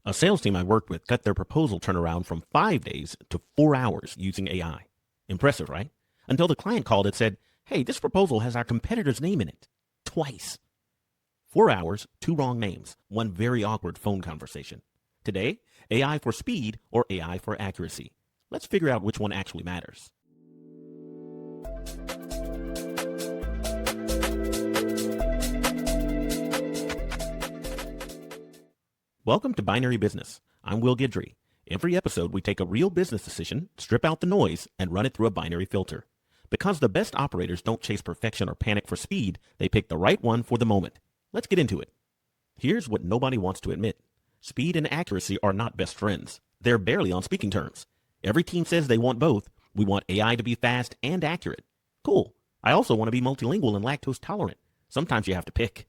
A sales team I worked with cut their proposal turnaround from 5 days to 4 hours using AI. Impressive, right? Until the client called and said, "Hey, this proposal has our competitor's name in it." Twice. 4 hours, two wrong names, one very awkward phone conversation. Today, AI for speed or AI for accuracy. Let's figure out which one actually matters. Welcome to Binary Business. I'm Will Guidry. Every episode, we take a real business decision, strip out the noise, and run it through a binary filter. Because the best operators don't chase perfection or panic for speed, they pick the right one for the moment. Let's get into it. Here's what nobody wants to admit. Speed and accuracy are not best friends. They're barely on speaking terms. Every team says they want both. We want AI to be fast and accurate. Cool. I also want to be multilingual and lactose tolerant. Sometimes you have to pick.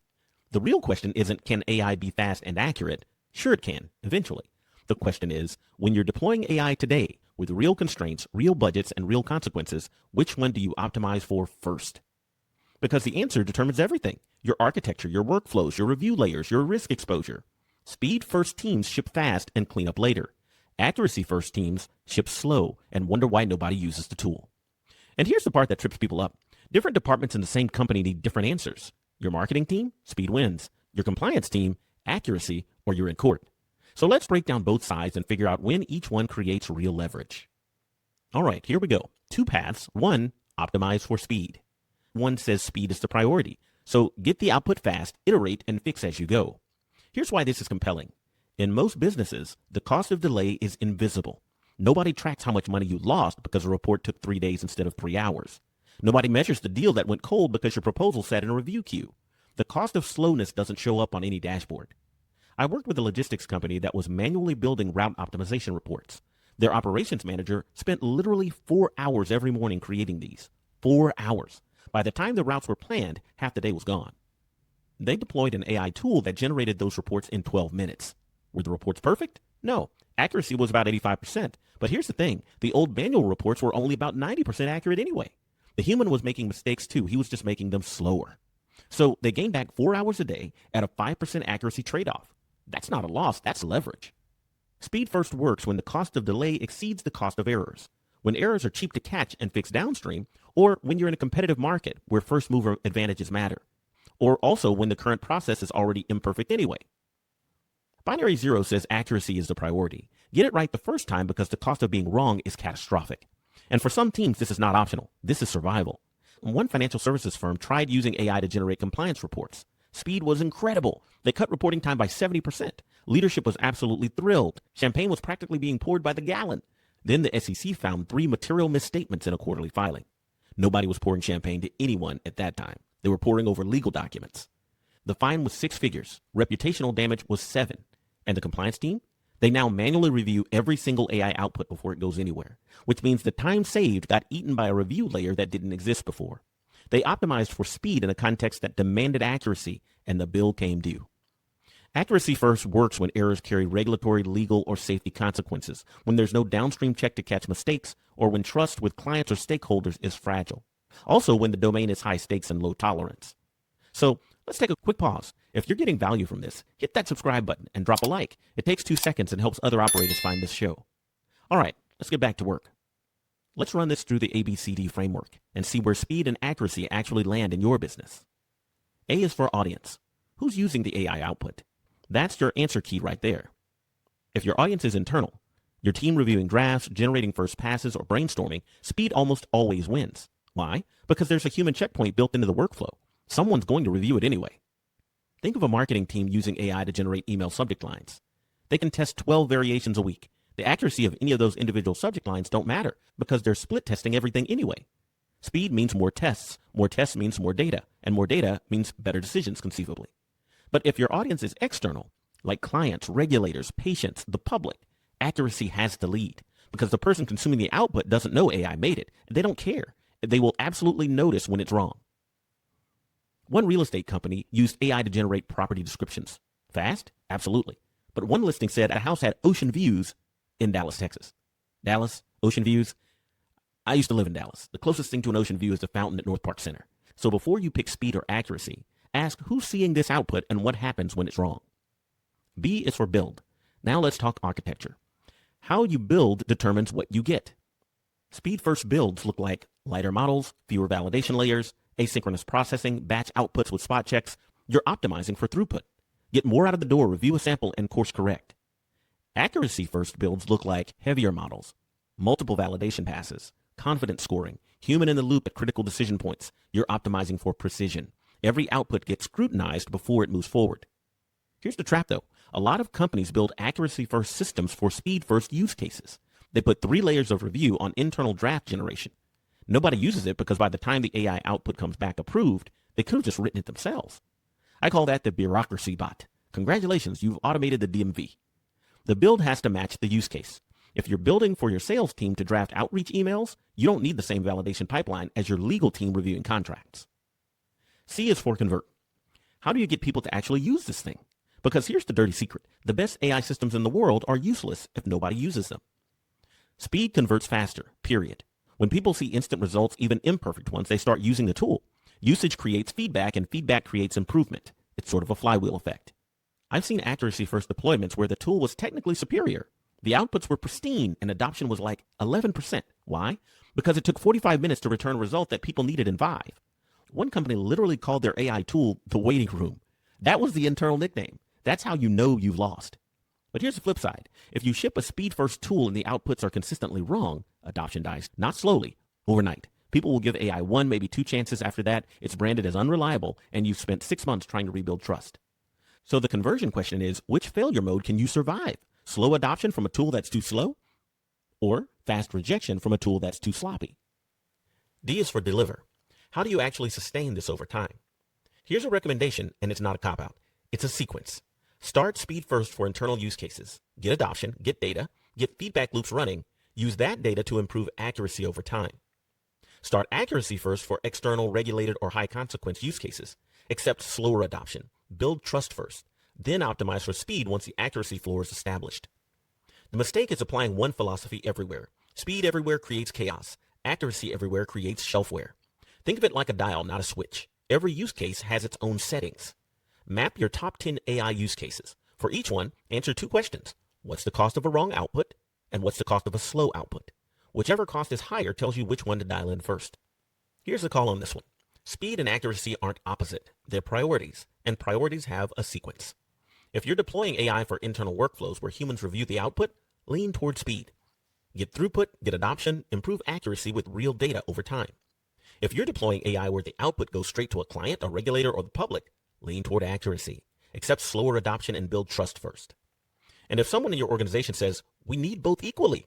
The real question isn't, can AI be fast and accurate? Sure it can, eventually. The question is, when you're deploying AI today with real constraints, real budgets, and real consequences, which one do you optimize for first? Because the answer determines everything. Your architecture, your workflows, your review layers, your risk exposure. Speed first teams ship fast and clean up later. Accuracy first teams ship slow and wonder why nobody uses the tool. And here's the part that trips people up. Different departments in the same company need different answers. Your marketing team, speed wins. Your compliance team, accuracy, or you're in court. So let's break down both sides and figure out when each one creates real leverage. All right, here we go. Two paths. One, optimize for speed. One says speed is the priority. So get the output fast, iterate, and fix as you go. Here's why this is compelling. In most businesses, the cost of delay is invisible. Nobody tracks how much money you lost because a report took 3 days instead of 3 hours. Nobody measures the deal that went cold because your proposal sat in a review queue. The cost of slowness doesn't show up on any dashboard. I worked with a logistics company that was manually building route optimization reports. Their operations manager spent literally 4 hours every morning creating these. 4 hours. By the time the routes were planned, half the day was gone. They deployed an AI tool that generated those reports in 12 minutes. Were the reports perfect? No. Accuracy was about 85%. But here's the thing. The old manual reports were only about 90% accurate anyway. The human was making mistakes too. He was just making them slower. So they gained back 4 hours a day at a 5% accuracy trade-off. That's not a loss, that's leverage. Speed first works when the cost of delay exceeds the cost of errors, when errors are cheap to catch and fix downstream, or when you're in a competitive market where first mover advantages matter, or also when the current process is already imperfect anyway. Binary Zero says accuracy is the priority. Get it right the first time because the cost of being wrong is catastrophic. And for some teams, this is not optional. This is survival. One financial services firm tried using AI to generate compliance reports. Speed was incredible. They cut reporting time by 70%. Leadership was absolutely thrilled. Champagne was practically being poured by the gallon. Then the SEC found 3 material misstatements in a quarterly filing. Nobody was pouring champagne to anyone at that time. They were pouring over legal documents. The fine was 6 figures. Reputational damage was 7. And the compliance team? They now manually review every single AI output before it goes anywhere, which means the time saved got eaten by a review layer that didn't exist before. They optimized for speed in a context that demanded accuracy, and the bill came due. Accuracy first works when errors carry regulatory, legal, or safety consequences, when there's no downstream check to catch mistakes, or when trust with clients or stakeholders is fragile. Also, when the domain is high stakes and low tolerance. So let's take a quick pause. If you're getting value from this, hit that subscribe button and drop a like. It takes 2 seconds and helps other operators find this show. All right, let's get back to work. Let's run this through the ABCD framework and see where speed and accuracy actually land in your business. A is for audience. Who's using the AI output? That's your answer key right there. If your audience is internal, your team reviewing drafts, generating first passes, or brainstorming, speed almost always wins. Why? Because there's a human checkpoint built into the workflow. Someone's going to review it anyway. Think of a marketing team using AI to generate email subject lines. They can test 12 variations a week. The accuracy of any of those individual subject lines don't matter because they're split testing everything anyway. Speed means more tests means more data, and more data means better decisions conceivably. But if your audience is external, like clients, regulators, patients, the public, accuracy has the lead because the person consuming the output doesn't know AI made it. They don't care. They will absolutely notice when it's wrong. One real estate company used AI to generate property descriptions. Fast? Absolutely. But one listing said a house had ocean views in Dallas, Texas. Dallas, ocean views. I used to live in Dallas. The closest thing to an ocean view is the fountain at North Park Center. So before you pick speed or accuracy, ask who's seeing this output and what happens when it's wrong. B is for build. Now let's talk architecture. How you build determines what you get. Speed-first builds look like lighter models, fewer validation layers, asynchronous processing, batch outputs with spot checks. You're optimizing for throughput. Get more out of the door, review a sample, and course correct. Accuracy-first builds look like heavier models, multiple validation passes, confidence scoring, human in the loop at critical decision points. You're optimizing for precision. Every output gets scrutinized before it moves forward. Here's the trap though. A lot of companies build accuracy-first systems for speed-first use cases. They put 3 layers of review on internal draft generation. Nobody uses it because by the time the AI output comes back approved, they could have just written it themselves. I call that the bureaucracy bot. Congratulations, you've automated the DMV. The build has to match the use case. If you're building for your sales team to draft outreach emails, you don't need the same validation pipeline as your legal team reviewing contracts. C is for convert. How do you get people to actually use this thing? Because here's the dirty secret. The best AI systems in the world are useless if nobody uses them. Speed converts faster, period. When people see instant results, even imperfect ones, they start using the tool. Usage creates feedback, and feedback creates improvement. It's sort of a flywheel effect. I've seen accuracy-first deployments where the tool was technically superior. The outputs were pristine, and adoption was like 11%. Why? Because it took 45 minutes to return a result that people needed in 5. One company literally called their AI tool the waiting room. That was the internal nickname. That's how you know you've lost. But here's the flip side. If you ship a speed-first tool and the outputs are consistently wrong, adoption dies, not slowly, overnight. People will give AI 1, maybe 2 chances after that. It's branded as unreliable, and you've spent 6 months trying to rebuild trust. So the conversion question is, which failure mode can you survive? Slow adoption from a tool that's too slow? Or fast rejection from a tool that's too sloppy? D is for deliver. How do you actually sustain this over time? Here's a recommendation, and it's not a cop-out. It's a sequence. Start speed first for internal use cases. Get adoption, get data, get feedback loops running. Use that data to improve accuracy over time. Start accuracy first for external, regulated, or high consequence use cases. Accept slower adoption. Build trust first. Then optimize for speed once the accuracy floor is established. The mistake is applying one philosophy everywhere. Speed everywhere creates chaos. Accuracy everywhere creates shelfware. Think of it like a dial, not a switch. Every use case has its own settings. Map your top 10 AI use cases. For each one, answer 2 questions. What's the cost of a wrong output? And what's the cost of a slow output? Whichever cost is higher tells you which one to dial in first. Here's the call on this one. Speed and accuracy aren't opposite. They're priorities, and priorities have a sequence. If you're deploying AI for internal workflows where humans review the output, lean toward speed. Get throughput, get adoption, improve accuracy with real data over time. If you're deploying AI where the output goes straight to a client, a regulator, or the public, lean toward accuracy. Accept slower adoption and build trust first. And if someone in your organization says, we need both equally,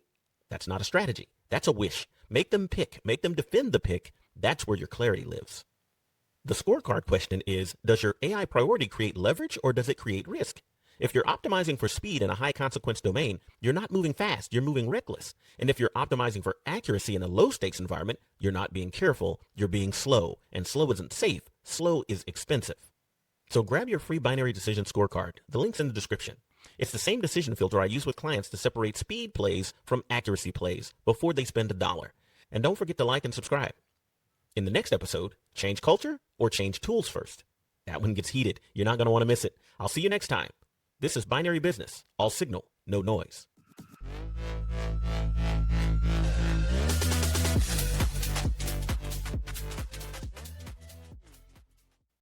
that's not a strategy. That's a wish. Make them pick. Make them defend the pick. That's where your clarity lives. The scorecard question is, does your AI priority create leverage or does it create risk? If you're optimizing for speed in a high consequence domain, you're not moving fast, you're moving reckless. And if you're optimizing for accuracy in a low stakes environment, you're not being careful, you're being slow. And slow isn't safe, slow is expensive. So grab your free binary decision scorecard. The link's in the description. It's the same decision filter I use with clients to separate speed plays from accuracy plays before they spend $1. And don't forget to like and subscribe. In the next episode, change culture or change tools first? That one gets heated. You're not going to want to miss it. I'll see you next time. This is Binary Business. All signal, no noise.